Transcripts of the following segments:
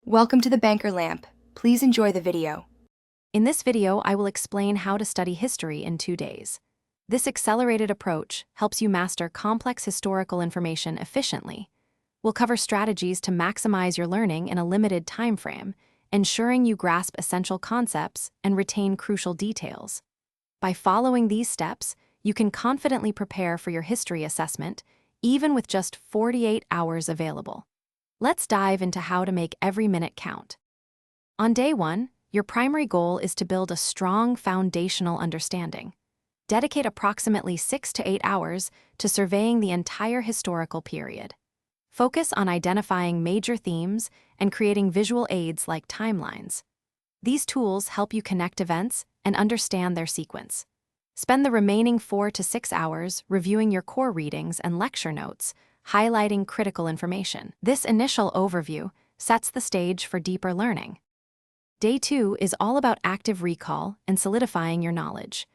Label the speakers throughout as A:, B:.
A: Welcome to the Banker Lamp. Please enjoy the video.
B: In this video, I will explain how to study history in 2 days. This accelerated approach helps you master complex historical information efficiently. We'll cover strategies to maximize your learning in a limited time frame, ensuring you grasp essential concepts and retain crucial details. By following these steps, you can confidently prepare for your history assessment, even with just 48 hours available. Let's dive into how to make every minute count. On day 1, your primary goal is to build a strong foundational understanding. Dedicate approximately 6 to 8 hours to surveying the entire historical period. Focus on identifying major themes and creating visual aids like timelines. These tools help you connect events and understand their sequence. Spend the remaining 4 to 6 hours reviewing your core readings and lecture notes, highlighting critical information. This initial overview sets the stage for deeper learning. Day 2 is all about active recall and solidifying your knowledge.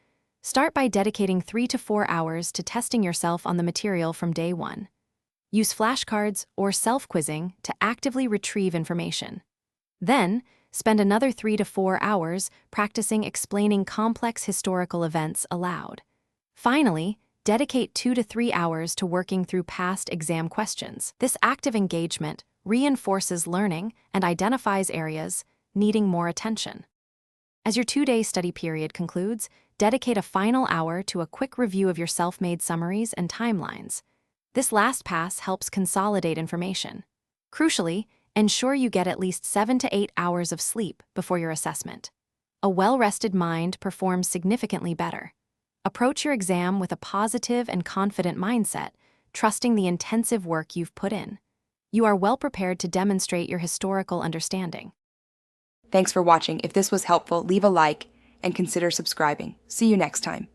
B: Start by dedicating 3 to 4 hours to testing yourself on the material from day 1. Use flashcards or self-quizzing to actively retrieve information. Then, spend another 3 to 4 hours practicing explaining complex historical events aloud. Finally, dedicate 2 to 3 hours to working through past exam questions. This active engagement reinforces learning and identifies areas needing more attention. As your 2-day study period concludes, dedicate a final hour to a quick review of your self-made summaries and timelines. This last pass helps consolidate information. Crucially, ensure you get at least 7 to 8 hours of sleep before your assessment. A well-rested mind performs significantly better. Approach your exam with a positive and confident mindset, trusting the intensive work you've put in. You are well prepared to demonstrate your historical understanding.
A: Thanks for watching. If this was helpful, leave a like and consider subscribing. See you next time.